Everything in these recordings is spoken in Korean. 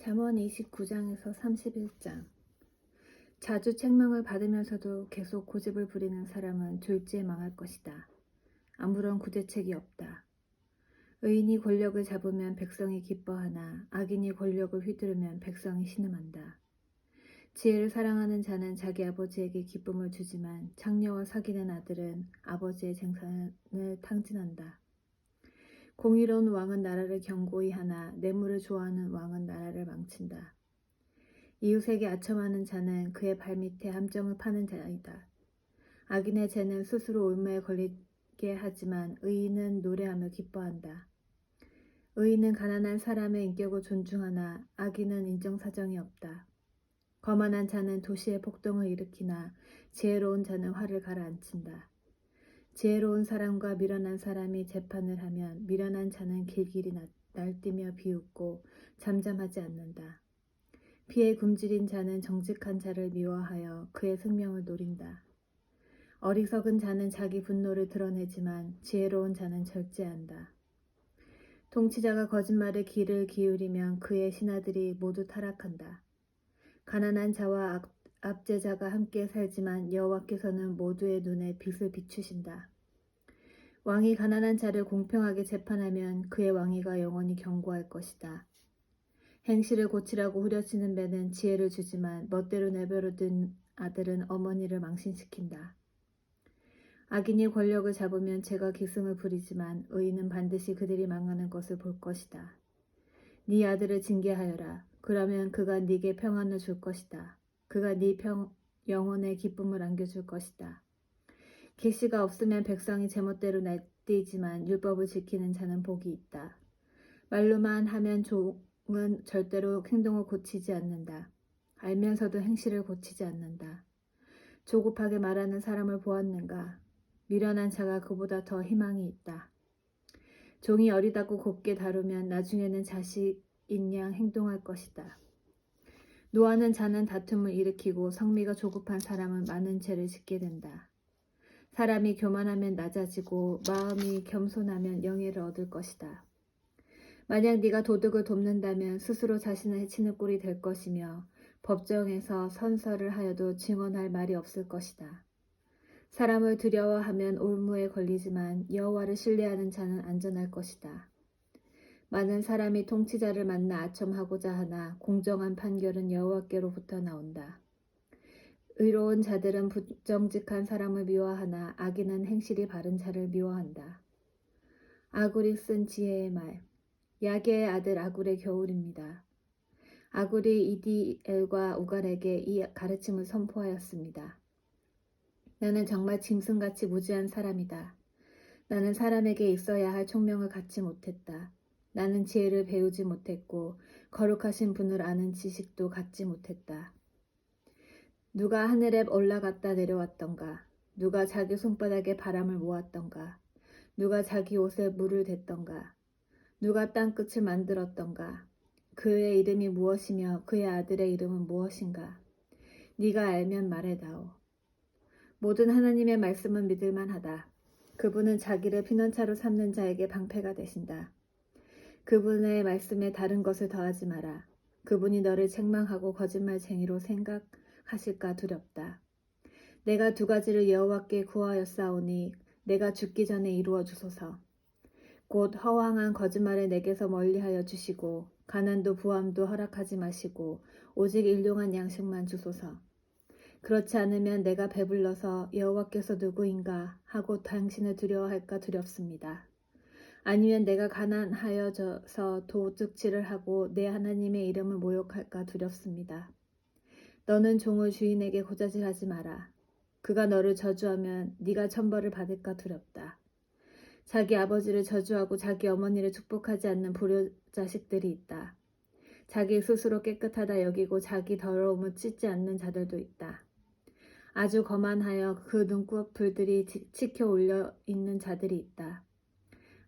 잠언 29장에서 31장. 자주 책망을 받으면서도 계속 고집을 부리는 사람은 졸지에 망할 것이다. 아무런 구제책이 없다. 의인이 권력을 잡으면 백성이 기뻐하나 악인이 권력을 휘두르면 백성이 신음한다. 지혜를 사랑하는 자는 자기 아버지에게 기쁨을 주지만 창녀와 사귀는 아들은 아버지의 생산을 탕진한다. 공의로운 왕은 나라를 견고히 하나 뇌물을 좋아하는 왕은 나라를 망친다. 이웃에게 아첨하는 자는 그의 발밑에 함정을 파는 자이다. 악인의 죄는 스스로 올무에 걸리게 하지만 의인은 노래하며 기뻐한다. 의인은 가난한 사람의 인격을 존중하나 악인은 인정사정이 없다. 거만한 자는 도시에 폭동을 일으키나 지혜로운 자는 화를 가라앉힌다. 지혜로운 사람과 미련한 사람이 재판을 하면 미련한 자는 길길이 날뛰며 비웃고 잠잠하지 않는다. 피에 굶주린 자는 정직한 자를 미워하여 그의 생명을 노린다. 어리석은 자는 자기 분노를 드러내지만 지혜로운 자는 절제한다. 통치자가 거짓말에 귀를 기울이면 그의 신하들이 모두 타락한다. 가난한 자와 압제자가 함께 살지만 여호와께서는 모두의 눈에 빛을 비추신다. 왕이 가난한 자를 공평하게 재판하면 그의 왕위가 영원히 견고할 것이다. 행실을 고치라고 후려치는 배는 지혜를 주지만 멋대로 내버려둔 아들은 어머니를 망신시킨다. 악인이 권력을 잡으면 죄가 기승을 부리지만 의인은 반드시 그들이 망하는 것을 볼 것이다. 네 아들을 징계하여라. 그러면 그가 네게 평안을 줄 것이다. 그가 네 영혼에 기쁨을 안겨줄 것이다. 계시가 없으면 백성이 제멋대로 날뛰지만 율법을 지키는 자는 복이 있다. 말로만 하면 종은 절대로 행동을 고치지 않는다. 알면서도 행실을 고치지 않는다. 조급하게 말하는 사람을 보았는가? 미련한 자가 그보다 더 희망이 있다. 종이 어리다고 곱게 다루면 나중에는 자식인 양 행동할 것이다. 노하는 자는 다툼을 일으키고 성미가 조급한 사람은 많은 죄를 짓게 된다. 사람이 교만하면 낮아지고 마음이 겸손하면 영예를 얻을 것이다. 만약 네가 도둑을 돕는다면 스스로 자신을 해치는 꼴이 될 것이며 법정에서 선서를 하여도 증언할 말이 없을 것이다. 사람을 두려워하면 올무에 걸리지만 여호와를 신뢰하는 자는 안전할 것이다. 많은 사람이 통치자를 만나 아첨하고자 하나 공정한 판결은 여호와께로부터 나온다. 의로운 자들은 부정직한 사람을 미워하나 악인은 행실이 바른 자를 미워한다. 아굴이 쓴 지혜의 말. 야게의 아들 아굴의 겨울입니다. 아굴이 이디엘과 우갈에게 이 가르침을 선포하였습니다. 나는 정말 짐승같이 무지한 사람이다. 나는 사람에게 있어야 할 총명을 갖지 못했다. 나는 지혜를 배우지 못했고 거룩하신 분을 아는 지식도 갖지 못했다. 누가 하늘에 올라갔다 내려왔던가? 누가 자기 손바닥에 바람을 모았던가? 누가 자기 옷에 물을 댔던가? 누가 땅끝을 만들었던가? 그의 이름이 무엇이며 그의 아들의 이름은 무엇인가? 네가 알면 말해다오. 모든 하나님의 말씀은 믿을만하다. 그분은 자기를 피난처로 삼는 자에게 방패가 되신다. 그분의 말씀에 다른 것을 더하지 마라. 그분이 너를 책망하고 거짓말쟁이로 생각하실까 두렵다. 내가 두 가지를 여호와께 구하였사오니 내가 죽기 전에 이루어 주소서. 곧 허황한 거짓말을 내게서 멀리하여 주시고 가난도 부함도 허락하지 마시고 오직 일용한 양식만 주소서. 그렇지 않으면 내가 배불러서 여호와께서 누구인가 하고 당신을 두려워할까 두렵습니다. 아니면 내가 가난하여져서 도둑질을 하고 내 하나님의 이름을 모욕할까 두렵습니다. 너는 종을 주인에게 고자질하지 마라. 그가 너를 저주하면 네가 천벌을 받을까 두렵다. 자기 아버지를 저주하고 자기 어머니를 축복하지 않는 불효자식들이 있다. 자기 스스로 깨끗하다 여기고 자기 더러움을 찢지 않는 자들도 있다. 아주 거만하여 그 눈꺼풀들이 치켜 올려 있는 자들이 있다.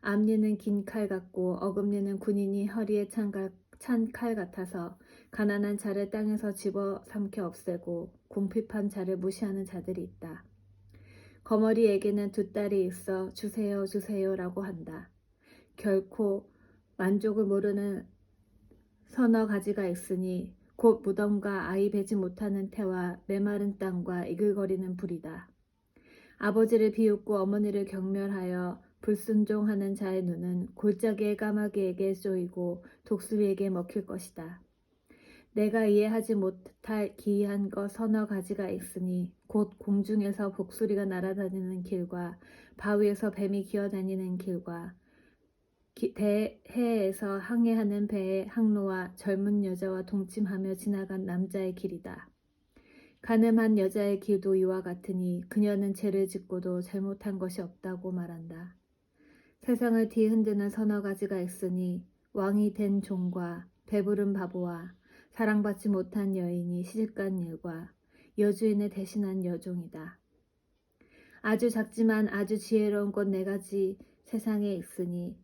앞니는 긴 칼 같고 어금니는 군인이 허리에 찬 칼 같아서 가난한 자를 땅에서 집어삼켜 없애고 궁핍한 자를 무시하는 자들이 있다. 거머리에게는 두 딸이 있어 주세요 주세요라고 한다. 결코 만족을 모르는 서너 가지가 있으니 곧 무덤과 아이 베지 못하는 태와 메마른 땅과 이글거리는 불이다. 아버지를 비웃고 어머니를 경멸하여 불순종하는 자의 눈은 골짜기의 까마귀에게 쏘이고 독수리에게 먹힐 것이다. 내가 이해하지 못할 기이한 것 서너 가지가 있으니 곧 공중에서 복소리가 날아다니는 길과 바위에서 뱀이 기어다니는 길과 대해에서 항해하는 배의 항로와 젊은 여자와 동침하며 지나간 남자의 길이다. 가늠한 여자의 길도 이와 같으니 그녀는 죄를 짓고도 잘못한 것이 없다고 말한다. 세상을 뒤흔드는 서너 가지가 있으니 왕이 된 종과 배부른 바보와 사랑받지 못한 여인이 시집간 일과 여주인을 대신한 여종이다. 아주 작지만 아주 지혜로운 꽃 네 가지 세상에 있으니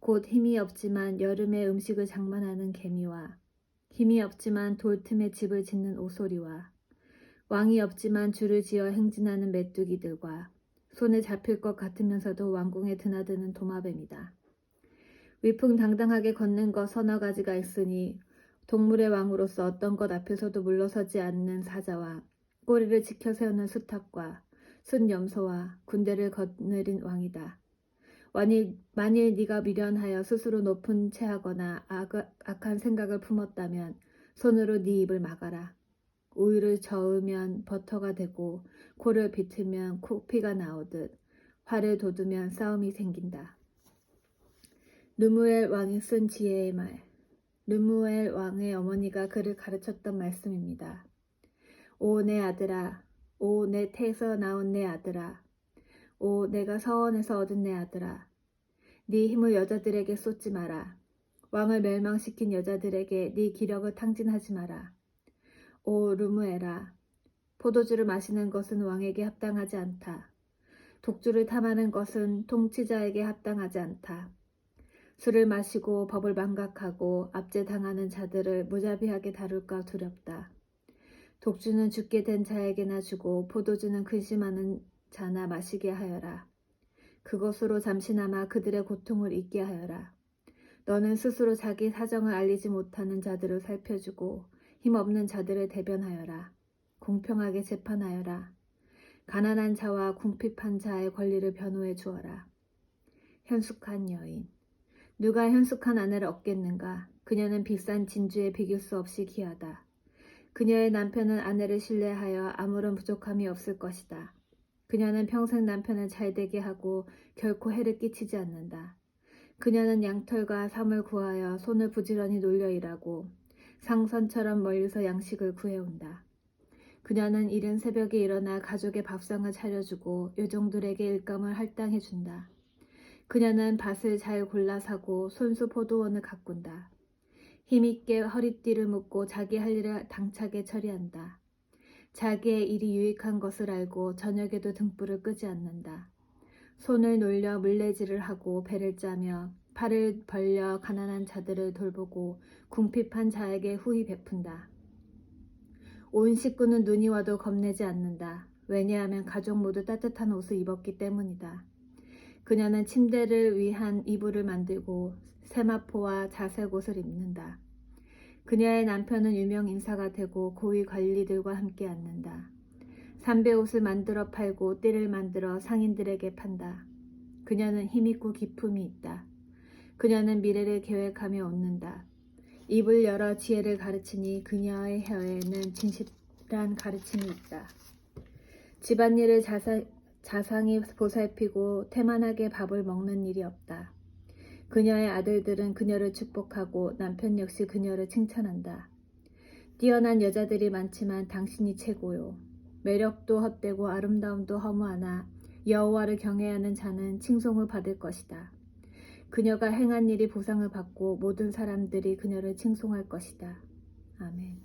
곧 힘이 없지만 여름에 음식을 장만하는 개미와 힘이 없지만 돌 틈에 집을 짓는 오소리와 왕이 없지만 줄을 지어 행진하는 메뚜기들과 손에 잡힐 것 같으면서도 왕궁에 드나드는 도마뱀이다. 위풍당당하게 걷는 것 서너 가지가 있으니 동물의 왕으로서 어떤 것 앞에서도 물러서지 않는 사자와 꼬리를 지켜 세우는 수탉과 순염소와 군대를 거느린 왕이다. 만일 네가 미련하여 스스로 높은 체하거나 악한 생각을 품었다면 손으로 네 입을 막아라. 우유를 저으면 버터가 되고 코를 비틀면 코피가 나오듯 화를 돋우면 싸움이 생긴다. 르무엘 왕이 쓴 지혜의 말. 르무엘 왕의 어머니가 그를 가르쳤던 말씀입니다. 오 내 아들아, 오 내 태에서 나온 내 아들아, 오 내가 서원에서 얻은 내 아들아, 네 힘을 여자들에게 쏟지 마라. 왕을 멸망시킨 여자들에게 네 기력을 탕진하지 마라. 오 르무엘아, 포도주를 마시는 것은 왕에게 합당하지 않다. 독주를 탐하는 것은 통치자에게 합당하지 않다. 술을 마시고 법을 망각하고 압제당하는 자들을 무자비하게 다룰까 두렵다. 독주는 죽게 된 자에게나 주고 포도주는 근심하는 자나 마시게 하여라. 그것으로 잠시나마 그들의 고통을 잊게 하여라. 너는 스스로 자기 사정을 알리지 못하는 자들을 살펴주고 힘없는 자들을 대변하여라. 공평하게 재판하여라. 가난한 자와 궁핍한 자의 권리를 변호해 주어라. 현숙한 여인. 누가 현숙한 아내를 얻겠는가? 그녀는 비싼 진주에 비길 수 없이 귀하다. 그녀의 남편은 아내를 신뢰하여 아무런 부족함이 없을 것이다. 그녀는 평생 남편을 잘되게 하고 결코 해를 끼치지 않는다. 그녀는 양털과 삼을 구하여 손을 부지런히 놀려 일하고 상선처럼 멀리서 양식을 구해온다. 그녀는 이른 새벽에 일어나 가족의 밥상을 차려주고 요종들에게 일감을 할당해준다. 그녀는 밭을 잘 골라 사고 손수 포도원을 가꾼다. 힘있게 허리띠를 묶고 자기 할 일을 당차게 처리한다. 자기의 일이 유익한 것을 알고 저녁에도 등불을 끄지 않는다. 손을 놀려 물레질을 하고 배를 짜며 팔을 벌려 가난한 자들을 돌보고 궁핍한 자에게 후히 베푼다. 온 식구는 눈이 와도 겁내지 않는다. 왜냐하면 가족 모두 따뜻한 옷을 입었기 때문이다. 그녀는 침대를 위한 이불을 만들고 세마포와 자색 옷을 입는다. 그녀의 남편은 유명 인사가 되고 고위 관리들과 함께 앉는다. 삼배 옷을 만들어 팔고 띠를 만들어 상인들에게 판다. 그녀는 힘있고 기품이 있다. 그녀는 미래를 계획하며 웃는다. 입을 열어 지혜를 가르치니 그녀의 혀에는 진실한 가르침이 있다. 집안일을 자상히 보살피고 태만하게 밥을 먹는 일이 없다. 그녀의 아들들은 그녀를 축복하고 남편 역시 그녀를 칭찬한다. 뛰어난 여자들이 많지만 당신이 최고요. 매력도 헛되고 아름다움도 허무하나 여호와를 경외하는 자는 칭송을 받을 것이다. 그녀가 행한 일이 보상을 받고 모든 사람들이 그녀를 칭송할 것이다. 아멘.